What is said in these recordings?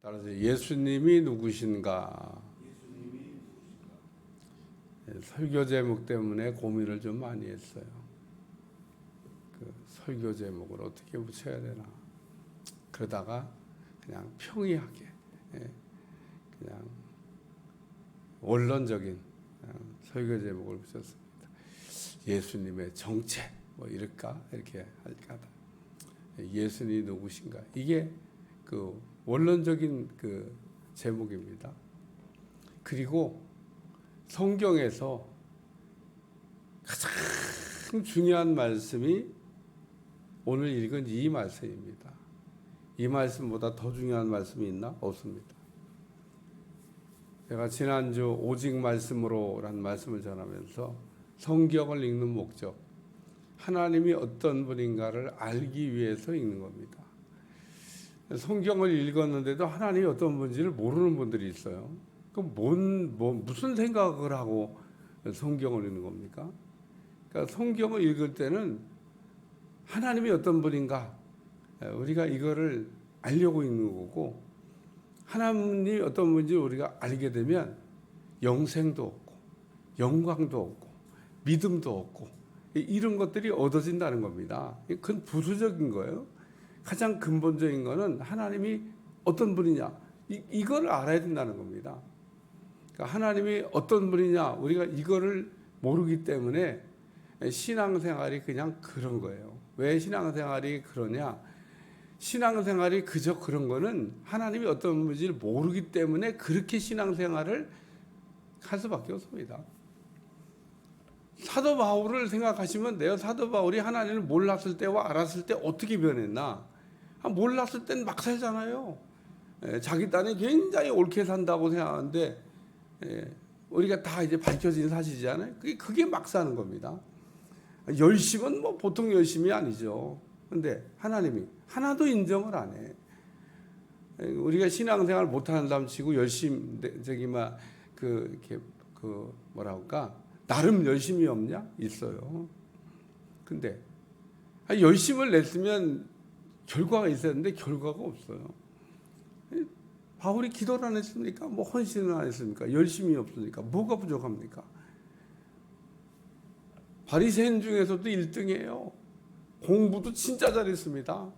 따라서 예수님이 누구신가? 설교 제목 때문에 고민을 좀 많이 했어요. 그 설교 제목을 어떻게 붙여야 되나. 그러다가 그냥 평이하게, 그냥 원론적인 설교 제목을 붙였습니다. 예수님의 정체, 뭐 이럴까? 이렇게 할까? 예수님이 누구신가? 이게 그 원론적인 그 제목입니다. 그리고 성경에서 가장 중요한 말씀이 오늘 읽은 이 말씀입니다. 이 말씀보다 더 중요한 말씀이 있나? 없습니다. 제가 지난주 오직 말씀으로라는 말씀을 전하면서 성경을 읽는 목적, 하나님이 어떤 분인가를 알기 위해서 읽는 겁니다. 성경을 읽었는데도 하나님이 어떤 분인지를 모르는 분들이 있어요. 그럼 무슨 생각을 하고 성경을 읽는 겁니까? 그러니까 성경을 읽을 때는 하나님이 어떤 분인가, 우리가 이거를 알려고 읽는 거고, 하나님이 어떤 분인지 우리가 알게 되면 영생도 얻고 영광도 얻고 믿음도 얻고 이런 것들이 얻어진다는 겁니다. 그건 부수적인 거예요. 가장 근본적인 거는 하나님이 어떤 분이냐, 이걸 알아야 된다는 겁니다. 그러니까 하나님이 어떤 분이냐, 우리가 이거를 모르기 때문에 신앙생활이 그냥 그런 거예요. 왜 신앙생활이 그러냐? 신앙생활이 그저 그런 거는 하나님이 어떤 분인지를 모르기 때문에 그렇게 신앙생활을 할 수밖에 없습니다. 사도 바울을 생각하시면 돼요. 사도 바울이 하나님을 몰랐을 때와 알았을 때 어떻게 변했나? 몰랐을 땐 막 살잖아요. 자기 딴에 굉장히 옳게 산다고 생각하는데 우리가 다 이제 밝혀진 사실이잖아요. 그게 막 사는 겁니다. 열심은 뭐 보통 열심이 아니죠. 근데 하나님이 하나도 인정을 안 해. 우리가 신앙생활 못하는 사람 치고 열심, 뭐라 할까? 나름 열심이 없냐? 있어요. 근데 열심을 냈으면 결과가 있었는데 결과가 없어요. 바울이 기도를 안 했습니까? 뭐 헌신을 안 했습니까? 열심이 없으니까 뭐가 부족합니까? 바리새인 중에서도 1등이에요. 공부도 진짜 잘했습니다.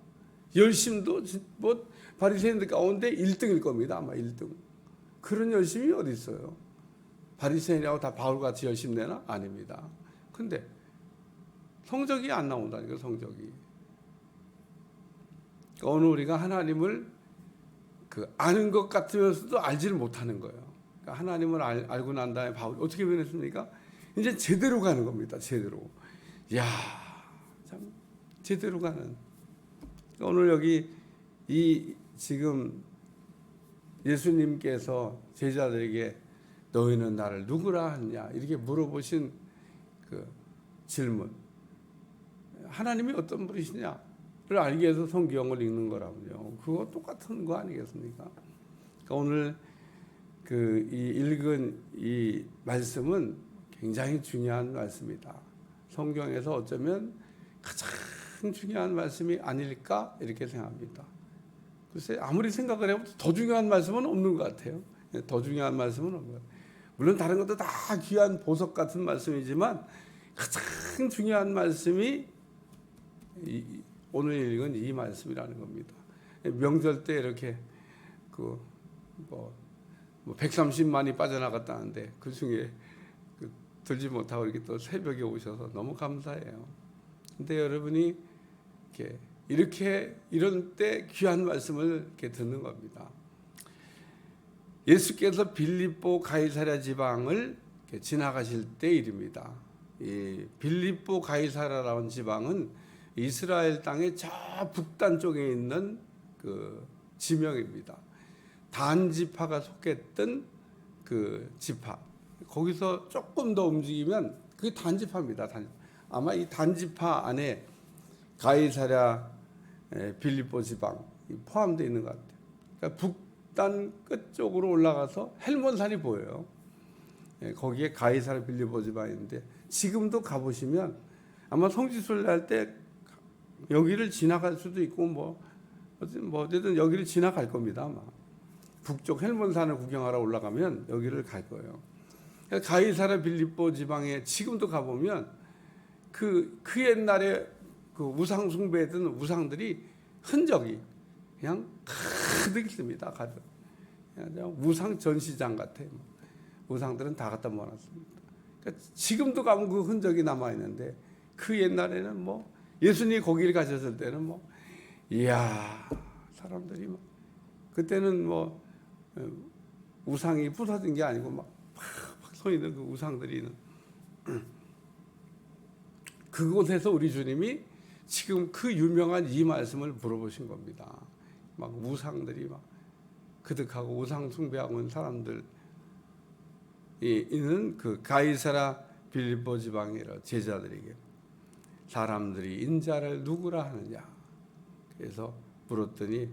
열심도 뭐 바리새인들 가운데 1등일 겁니다. 아마 1등. 그런 열심이 어디 있어요? 바리새인이라고 다 바울같이 열심 내나? 아닙니다. 근데 성적이 안 나온다니까, 성적이. 그러니까 오늘 우리가 하나님을 아는 것 같으면서도 알지를 못하는 거예요. 그러니까 하나님을 알고 난 다음에 바울이 어떻게 변했습니까? 이제 제대로 가는 겁니다. 제대로. 이야, 참 제대로 가는. 오늘 여기 지금 예수님께서 제자들에게 너희는 나를 누구라 하냐 이렇게 물어보신 그 질문, 하나님이 어떤 분이시냐를 알기 위해서 성경을 읽는 거라고요. 그거 똑같은 거 아니겠습니까? 그러니까 오늘 이 읽은 이 말씀은 굉장히 중요한 말씀이다. 성경에서 어쩌면 가장 중요한 말씀이 아닐까 이렇게 생각합니다. 글쎄 아무리 생각을 해도 더 중요한 말씀은 없는 것 같아요. 더 중요한 말씀은 없는 것 같아요. 물론 다른 것도 다 귀한 보석 같은 말씀이지만 가장 중요한 말씀이 오늘 읽은 이 말씀이라는 겁니다. 명절 때 이렇게 130만이 빠져나갔다는데 그 중에 들지 못하고 이렇게 또 새벽에 오셔서 너무 감사해요. 근데 여러분이 이렇게 이런 때 귀한 말씀을 이렇게 듣는 겁니다. 예수께서 빌립보 가이사랴 지방을 지나가실 때 일입니다. 이 빌립보 가이사랴라는 지방은 이스라엘 땅의 저 북단 쪽에 있는 그 지명입니다. 단 지파가 속했던 그 지파. 거기서 조금 더 움직이면 그게 단 지파입니다. 아마 이 단 지파 안에 가이사랴, 빌립보 지방 포함되어 있는 것 같아요. 그러니까 북단 끝쪽으로 올라가서 헬몬산이 보여요. 거기에 가이사랴 빌립보 지방인데 지금도 가보시면 아마 성지순례 할 때 여기를 지나갈 수도 있고 어쨌든 여기를 지나갈 겁니다. 아마 북쪽 헬몬산을 구경하러 올라가면 여기를 갈 거예요. 가이사랴 빌립보 지방에 지금도 가보면 그 옛날에 그 우상 숭배했던 우상들이 흔적이 그냥 가득 있습니다. 가득. 그냥 우상 전시장 같아요. 우상들은 다 갖다 모아놨습니다. 그러니까 지금도 가면 그 흔적이 남아 있는데 그 옛날에는 뭐 예수님이 거기를 가셨을 때는 뭐 이야 사람들이 막 그때는 뭐 우상이 부서진 게 아니고 막 서 있는 그 우상들이 있는 그곳에서 우리 주님이 지금 그 유명한 이 말씀을 물어보신 겁니다. 막 우상들이 막 그득하고 우상 숭배하고 있는 사람들이 있는 그 가이사랴 빌립보 지방이라 제자들에게 사람들이 인자를 누구라 하느냐. 그래서 물었더니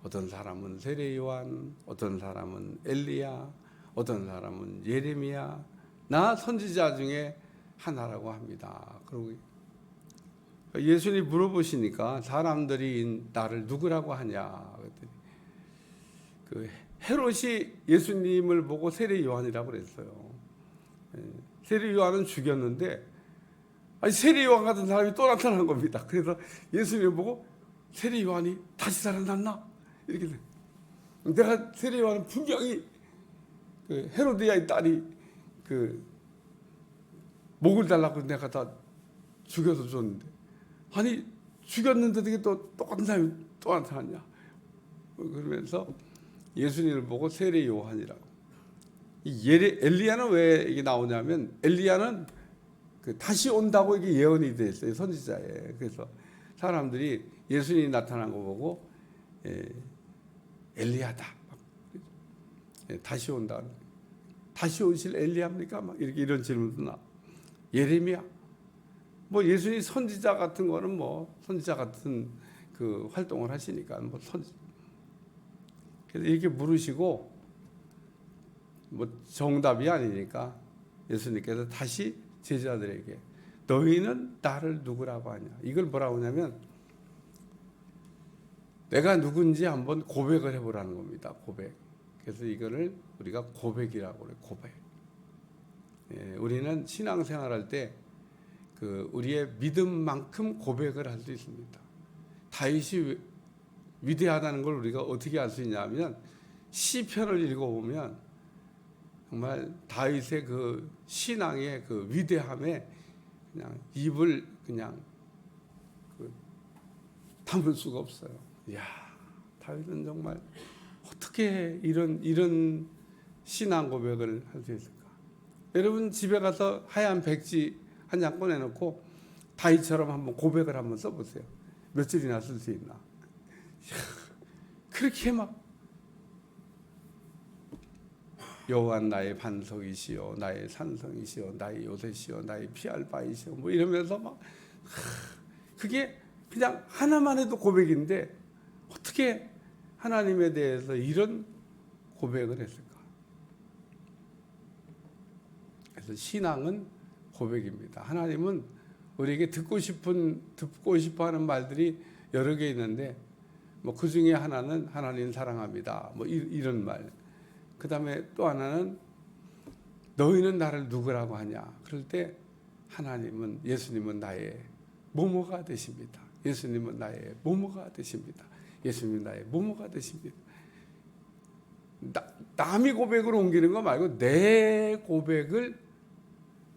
어떤 사람은 세례 요한, 어떤 사람은 엘리야, 어떤 사람은 예레미야, 나 선지자 중에 하나라고 합니다. 그리고 예수님이 물어보시니까 사람들이 나를 누구라고 하냐 그랬더니 그 헤롯이 예수님을 보고 세례 요한이라고 그랬어요. 세례 요한은 죽였는데 아니 세례 요한 같은 사람이 또 나타난 겁니다. 그래서 예수님을 보고 세례 요한이 다시 살아났나 이렇게 돼. 내가 세례 요한은 분명히 그 헤로디아의 딸이 그 목을 달라고 내가 다 죽여서 줬는데 아니 죽였는데도 이게 또 똑같은 사람이 또 나타났냐 그러면서 예수님을 보고 세례 요한이라고. 이 엘리야는 왜 이게 나오냐면 엘리야는 그 다시 온다고 이게 예언이 돼 있어요 선지자에. 그래서 사람들이 예수님이 나타난 거 보고 엘리야다. 다시 온다. 다시 오실 엘리야입니까? 막 이렇게 이런 질문도 나. 예레미야. 뭐 예수님 선지자 같은 거는 뭐 선지자 같은 그 활동을 하시니까 뭐 선지. 그래서 이렇게 물으시고 뭐 정답이 아니니까 예수님께서 다시 제자들에게 너희는 나를 누구라고 하냐. 이걸 뭐라고 하냐면 내가 누군지 한번 고백을 해보라는 겁니다. 고백. 그래서 이거를 우리가 고백이라고 그래요. 고백. 우리는 신앙생활할 때 그 우리의 믿음만큼 고백을 할 수 있습니다. 다윗이 위대하다는 걸 우리가 어떻게 알 수 있냐면 시편을 읽어보면 정말 다윗의 그 신앙의 그 위대함에 그냥 입을 그냥 담을 수가 없어요. 이야, 다윗은 정말 어떻게 이런 신앙 고백을 할 수 있을까? 여러분 집에 가서 하얀 백지 한 장 꺼내놓고 다윗처럼 한번 고백을 한번 써보세요. 며칠이나 쓸 수 있나? 그렇게 막 여호와 나의 반석이시여 나의 산성이시여 나의 요새시여 나의 피할 바이시여 뭐 이러면서 막 그게 그냥 하나만 해도 고백인데 어떻게 하나님에 대해서 이런 고백을 했을까? 그래서 신앙은 고백입니다. 하나님은 우리에게 듣고 싶어 하는 말들이 여러 개 있는데 뭐 그 중에 하나는 하나님 사랑합니다. 뭐 이런 말. 그 다음에 또 하나는 너희는 나를 누구라고 하냐. 그럴 때 하나님은 예수님은 나의 모모가 되십니다. 예수님은 나의 모모가 되십니다. 예수님은 나의 모모가 되십니다. 남이 고백으로 옮기는 거 말고 내 고백을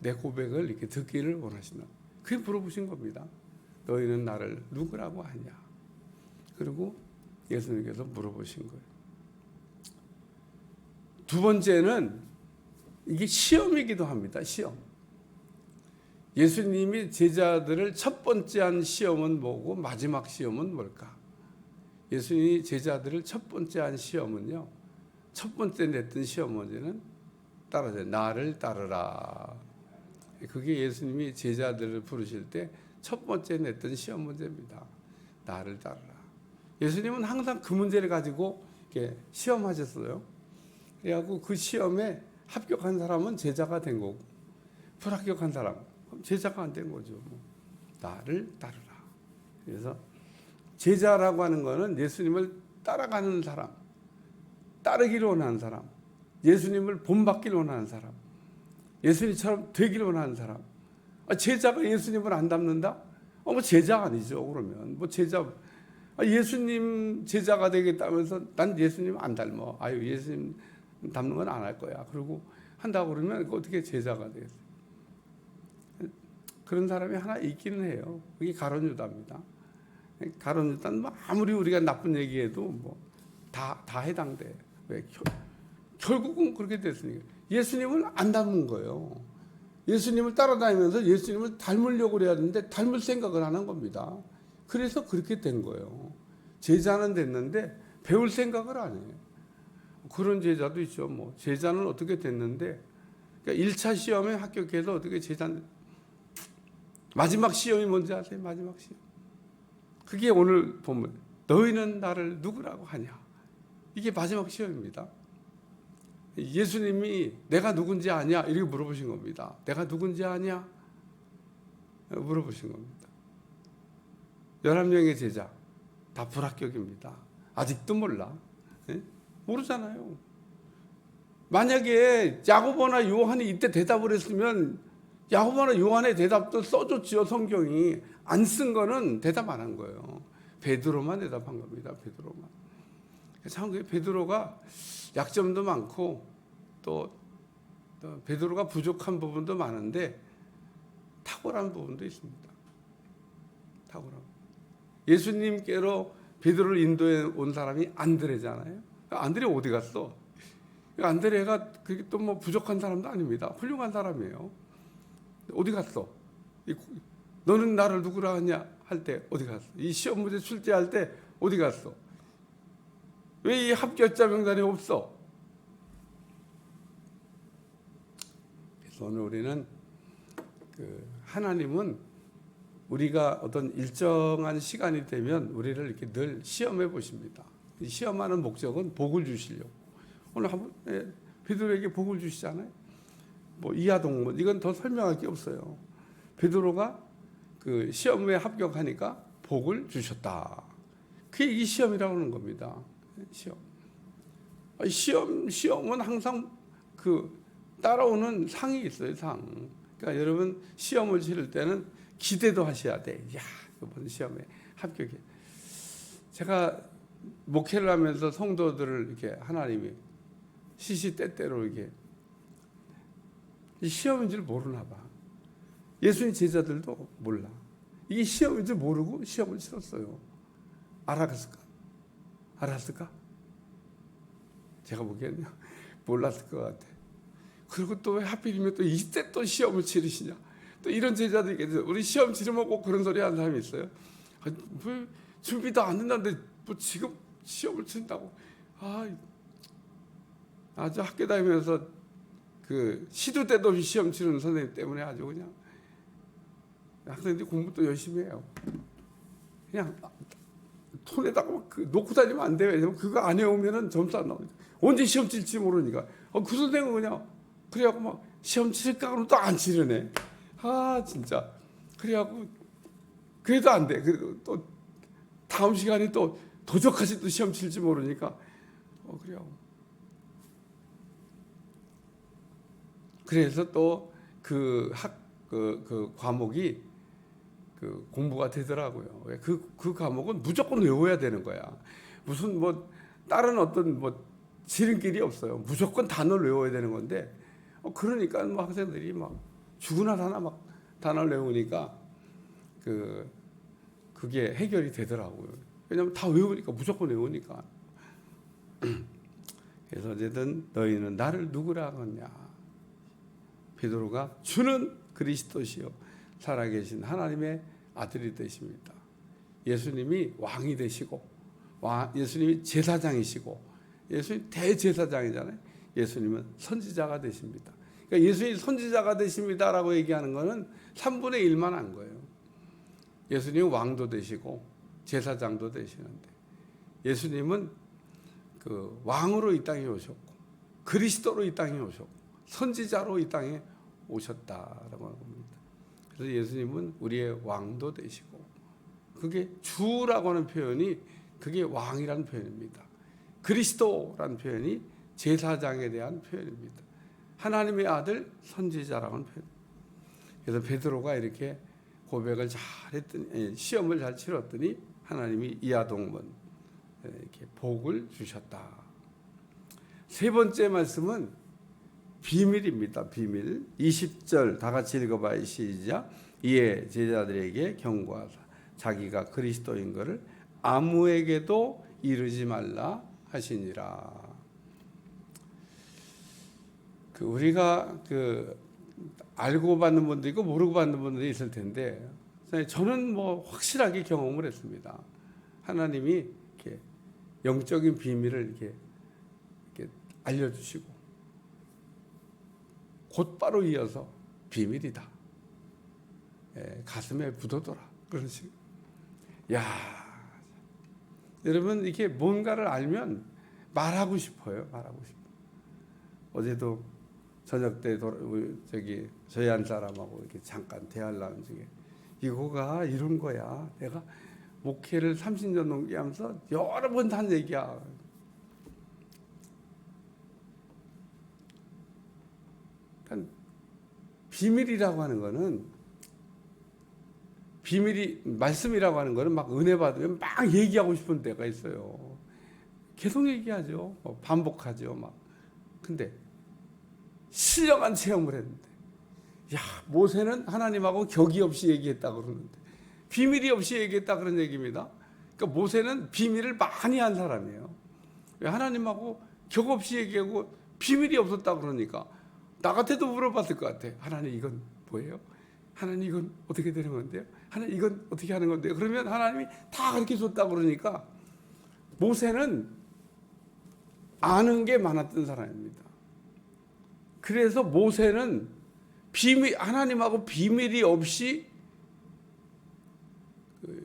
이렇게 듣기를 원하시나. 그게 물어보신 겁니다. 너희는 나를 누구라고 하냐. 그리고 예수님께서 물어보신 거예요. 두 번째는 이게 시험이기도 합니다. 시험. 예수님이 제자들을 첫 번째 한 시험은 뭐고 마지막 시험은 뭘까? 예수님이 제자들을 첫 번째 한 시험은요. 첫 번째 냈던 시험 문제는 따라서 나를 따르라. 그게 예수님이 제자들을 부르실 때 첫 번째 냈던 시험 문제입니다. 나를 따르라. 예수님은 항상 그 문제를 가지고 이렇게 시험하셨어요. 그래갖고 그 시험에 합격한 사람은 제자가 된 거고 불합격한 사람은 제자가 안 된 거죠. 나를 따르라. 그래서 제자라고 하는 거는 예수님을 따라가는 사람. 따르기를 원하는 사람, 예수님을 본받기를 원하는 사람, 예수님처럼 되기를 원하는 사람. 제자가 예수님을 안 닮는다? 뭐 제자 아니죠. 그러면 뭐 제자, 예수님 제자가 되겠다면서 난 예수님 안 닮아. 아유, 예수님 닮는 건 안 할 거야. 그리고 한다고 그러면 어떻게 제자가 되겠어요? 그런 사람이 하나 있기는 해요. 그게 가룟 유다입니다. 가룟 유다는 뭐 아무리 우리가 나쁜 얘기해도 뭐 다 해당돼. 왜? 결국은 그렇게 됐으니까. 예수님을 안 닮은 거예요. 예수님을 따라다니면서 예수님을 닮으려고 그래야 되는데 닮을 생각을 안 한 겁니다. 그래서 그렇게 된 거예요. 제자는 됐는데 배울 생각을 안 해요. 그런 제자도 있죠. 뭐 제자는 어떻게 됐는데, 그러니까 1차 시험에 합격해서 어떻게 제자는, 마지막 시험이 뭔지 아세요? 마지막 시험. 그게 오늘 보면 너희는 나를 누구라고 하냐. 이게 마지막 시험입니다. 예수님이 내가 누군지 아냐? 이렇게 물어보신 겁니다. 내가 누군지 아냐? 물어보신 겁니다. 11명의 제자 다 불합격입니다. 아직도 몰라. 네? 모르잖아요. 만약에 야고보나 요한이 이때 대답을 했으면 야고보나 요한의 대답도 써줬지요. 성경이 안 쓴 거는 대답 안 한 거예요. 베드로만 대답한 겁니다. 베드로만. 참 베드로가 약점도 많고 또 베드로가 부족한 부분도 많은데 탁월한 부분도 있습니다. 탁월한. 예수님께로 베드로를 인도해 온 사람이 안드레잖아요. 안드레 어디 갔어? 안드레가 그게 또 뭐 부족한 사람도 아닙니다. 훌륭한 사람이에요. 어디 갔어? 너는 나를 누구라 하냐 할 때 어디 갔어? 이 시험 문제 출제할 때 어디 갔어? 왜 이 합격자 명단에 없어? 그래서 오늘 우리는 하나님은 우리가 어떤 일정한 시간이 되면 우리를 이렇게 늘 시험해 보십니다. 시험하는 목적은 복을 주시려고. 오늘 한번 베드로에게 복을 주시잖아요. 뭐 이하동문 이건 더 설명할 게 없어요. 베드로가 그 시험에 합격하니까 복을 주셨다. 그게 이 시험이라고 하는 겁니다. 시험은 항상 그 따라오는 상이 있어요. 상. 그러니까 여러분 시험을 치를 때는 기대도 하셔야 돼. 야, 이번 시험에 합격해. 제가 목회를 하면서 성도들을 이렇게 하나님이 시시때때로 이렇게 이 시험인 줄 모르나 봐. 예수님 제자들도 몰라. 이게 시험인 줄 모르고 시험을 치렀어요. 알았을까? 알았을까? 제가 보기에는 몰랐을 것 같아. 그리고 또 왜 하필이면 또 이때 또 시험을 치르시냐? 또 이런 제자들이 계세요. 우리 시험 치르면 꼭 그런 소리 하는 사람이 있어요. 뭐 준비도 안 된다는데 뭐 지금 시험을 친다고. 아주 학교 다니면서 그 시도 때도 없이 시험 치르는 선생님 때문에 아주 그냥 학생들이 공부도 열심히 해요. 그냥 손에다가 막 놓고 다니면 안 돼요. 왜냐면 그거 안 해오면은 점수 안 나오니까. 언제 시험 칠지 모르니까. 그 선생님은 그냥 그래갖고 막 시험 치를까 그러면 또 안 치르네. 진짜. 그래갖고 그래도 안 돼. 또 다음 시간에 또 도적까지 또 시험 칠지 모르니까. 그래서 또 그 과목이 그 공부가 되더라고요. 그 과목은 무조건 외워야 되는 거야. 무슨 뭐 다른 어떤 뭐 지름길이 없어요. 무조건 단어를 외워야 되는 건데 그러니까 뭐 학생들이 막 죽으나 사나 막 단어를 외우니까 그게 해결이 되더라고요. 왜냐면 다 외우니까 무조건 외우니까. 그래서 어쨌든 너희는 나를 누구라 하느냐. 베드로가 주는 그리스도시요 살아계신 하나님의 아들이 되십니다. 예수님이 왕이 되시고 예수님이 제사장이시고 예수님 대제사장이잖아요. 예수님은 선지자가 되십니다. 그러니까 예수님이 선지자가 되십니다라고 얘기하는 거는 3분의 1만 한 거예요. 예수님은 왕도 되시고 제사장도 되시는데 예수님은 그 왕으로 이 땅에 오셨고 그리스도로 이 땅에 오셨고 선지자로 이 땅에 오셨다라고 하는 겁니다. 그래서 예수님은 우리의 왕도 되시고 그게 주라고 하는 표현이 그게 왕이라는 표현입니다. 그리스도라는 표현이 제사장에 대한 표현입니다. 하나님의 아들 선지자라는 표현. 그래서 베드로가 이렇게 고백을 잘 했더니, 시험을 잘 치렀더니 하나님이 이하동문 이렇게 복을 주셨다. 세 번째 말씀은 비밀입니다. 비밀. 20절 다 같이 읽어봐요. 시작. 이에 제자들에게 경고하사 자기가 그리스도인 것을 아무에게도 이르지 말라 하시니라. 우리가 알고 받는 분도 있고 모르고 받는 분도 있을 텐데, 저는 확실하게 경험을 했습니다. 하나님이 이렇게 영적인 비밀을 이렇게 알려주시고 곧바로 이어서 비밀이다. 가슴에 묻어둬라. 그런 식. 야, 여러분 이렇게 뭔가를 알면 말하고 싶어요. 말하고 싶어. 어제도 저녁 때 저희 한 사람하고 이렇게 잠깐 대화를 나눈 중에 이거가 이런 거야. 내가 목회를 30년 넘게 하면서 여러 번 한 얘기야. 그러니까 비밀이라고 하는 거는 말씀이라고 하는 거는 막 은혜 받으면 막 얘기하고 싶은 때가 있어요. 계속 얘기하죠. 반복하죠. 막. 근데 신령한 체험을 했는데, 모세는 하나님하고 격이 없이 얘기했다 그러는데, 비밀이 없이 얘기했다 그런 얘기입니다. 그러니까 모세는 비밀을 많이 한 사람이에요. 하나님하고 격 없이 얘기하고 비밀이 없었다 그러니까 나 같아도 물어봤을 것 같아. 하나님 이건 뭐예요? 하나님 이건 어떻게 되는 건데요? 하나님 이건 어떻게 하는 건데요? 그러면 하나님이 다 가르쳐 줬다 그러니까 모세는 아는 게 많았던 사람입니다. 그래서 모세는 하나님하고 비밀이 없이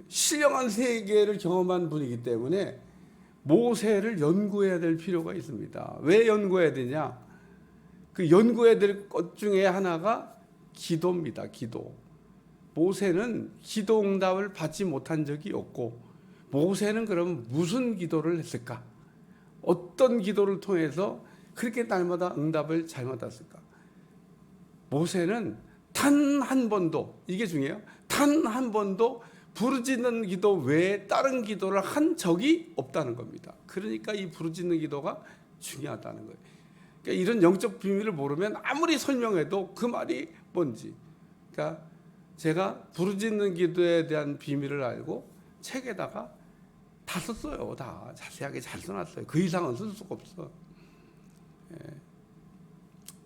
신령한 세계를 경험한 분이기 때문에 모세를 연구해야 될 필요가 있습니다. 왜 연구해야 되냐? 그 연구해야 될 것 중에 하나가 기도입니다. 기도. 모세는 기도 응답을 받지 못한 적이 없고, 모세는 그럼 무슨 기도를 했을까? 어떤 기도를 통해서 그렇게 날마다 응답을 잘 받았을까? 모세는 단 한 번도, 이게 중요해요. 단 한 번도 부르짖는 기도 외에 다른 기도를 한 적이 없다는 겁니다. 그러니까 이 부르짖는 기도가 중요하다는 거예요. 그러니까 이런 영적 비밀을 모르면 아무리 설명해도 그 말이 뭔지. 그러니까 제가 부르짖는 기도에 대한 비밀을 알고 책에다가 다 썼어요. 다 자세하게 잘 써놨어요. 그 이상은 쓸 수가 없어.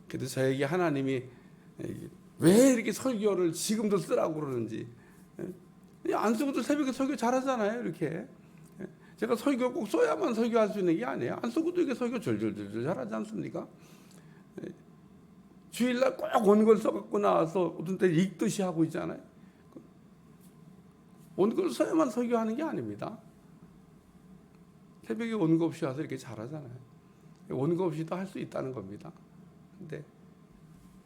그래도 저에게 하나님이 왜 이렇게 설교를 지금도 쓰라고 그러는지. 안 쓰고도 새벽에 설교 잘하잖아요. 이렇게. 제가 설교 꼭 써야만 설교할 수 있는 게 아니에요. 안 쓰고도 이게 설교 절절절절 잘하지 않습니까? 주일날 꼭 원글 써갖고 나와서 어떤 때 읽듯이 하고 있잖아요. 원글 써야만 설교하는 게 아닙니다. 새벽에 원고 없이 와서 이렇게 잘하잖아요. 원고 없이도 할 수 있다는 겁니다. 근데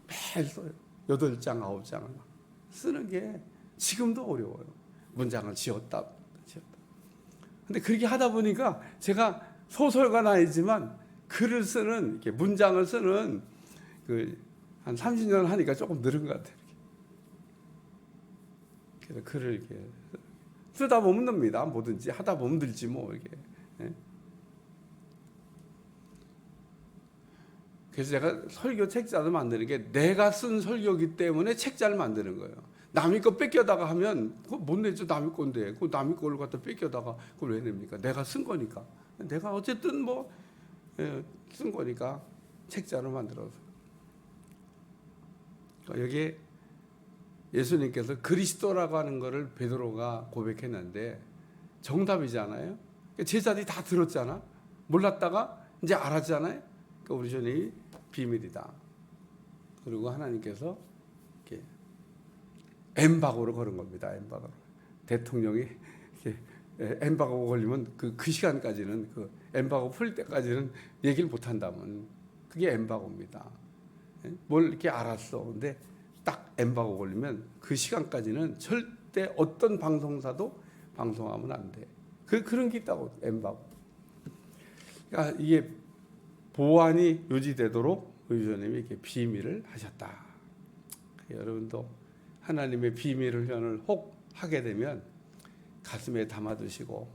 매일 써요. 8장, 9장을 막 쓰는 게 지금도 어려워요. 문장을 지었다. 근데 그렇게 하다 보니까 제가 소설가는 아니지만 글을 쓰는, 이렇게 문장을 쓰는 한 30년 하니까 조금 늘은 것 같아요. 그래서 글을 이렇게 쓰다 보면 납니다. 뭐든지 하다 보면 늘지 뭐 이렇게. 그래서 제가 설교 책자를 만드는 게 내가 쓴 설교이기 때문에 책자를 만드는 거예요. 남의 거 뺏겨다가 하면 그거 못 내죠. 남의 건데 그 남의 걸 갖다 뺏겨다가 그걸 왜 냅니까? 내가 쓴 거니까. 내가 어쨌든 쓴 거니까 책자를 만들어서. 그러니까 여기에 예수님께서 그리스도라고 하는 것을 베드로가 고백했는데 정답이잖아요. 제자들이 다 들었잖아. 몰랐다가 이제 알았잖아요. 그러니까 우리 주님이 비밀이다. 그리고 하나님께서 이렇게 엠바고로 걸은 겁니다. 엠바고로. 대통령이 엠바고 걸리면 그 시간까지는 엠바고 풀 때까지는 얘기를 못 한다면 그게 엠바고입니다. 뭘 이렇게 알았어. 근데 딱 엠바고 걸리면 그 시간까지는 절대 어떤 방송사도 방송하면 안 돼. 그런 게 있다고, 엠바고. 그러니까 이게 보안이 유지되도록 우리 주님이 이렇게 비밀을 하셨다. 여러분도 하나님의 비밀 훈련을 혹 하게 되면 가슴에 담아두시고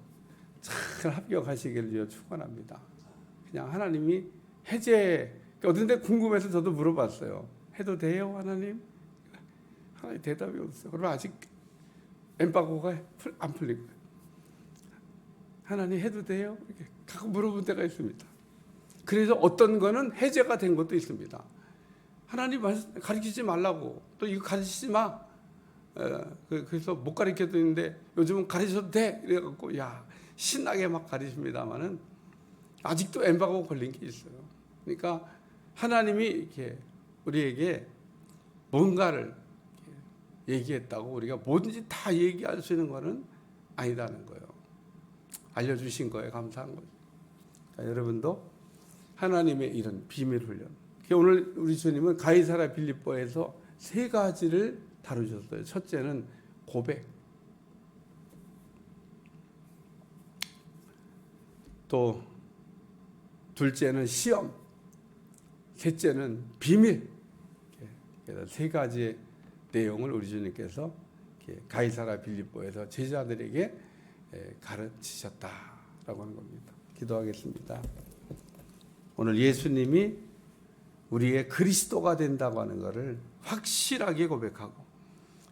잘 합격하시기를 축원합니다. 그냥 하나님이 해제 어딘데 궁금해서 저도 물어봤어요. 해도 돼요, 하나님? 하나님 대답이 없어요. 그럼 아직 엠바고가 안 풀린 거예요. 하나님 해도 돼요? 이렇게 가끔 물어볼 때가 있습니다. 그래서 어떤 거는 해제가 된 것도 있습니다. 하나님 가르치지 말라고, 또 이거 가르치지 마. 그래서 못 가르쳐도 있는데 요즘은 가르쳐도 돼. 이래갖고 신나게 막 가르칩니다만은 아직도 엠바고 걸린 게 있어요. 그러니까 하나님이 이렇게 우리에게 뭔가를 얘기했다고 우리가 뭐든지 다 얘기할 수 있는 거는 아니다는 거예요. 알려주신 거에 감사한 거죠. 여러분도 하나님의 이런 비밀 훈련. 오늘 우리 주님은 가이사랴 빌립보에서 세 가지를 다루셨어요. 첫째는 고백, 또 둘째는 시험, 셋째는 비밀. 그래서 세 가지의 내용을 우리 주님께서 가이사랴 빌립보에서 제자들에게 가르치셨다라고 하는 겁니다. 기도하겠습니다. 오늘 예수님이 우리의 그리스도가 된다고 하는 것을 확실하게 고백하고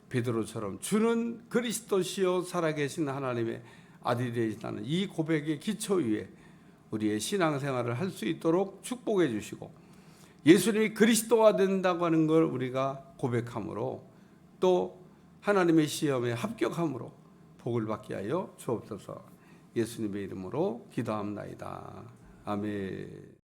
베드로처럼 주는 그리스도시요 살아계신 하나님의 아들이 되시다는 이 고백의 기초 위에 우리의 신앙생활을 할 수 있도록 축복해 주시고 예수님이 그리스도가 된다고 하는 걸 우리가 고백함으로 또 하나님의 시험에 합격함으로 복을 받게 하여 주옵소서. 예수님의 이름으로 기도합나이다. 아멘.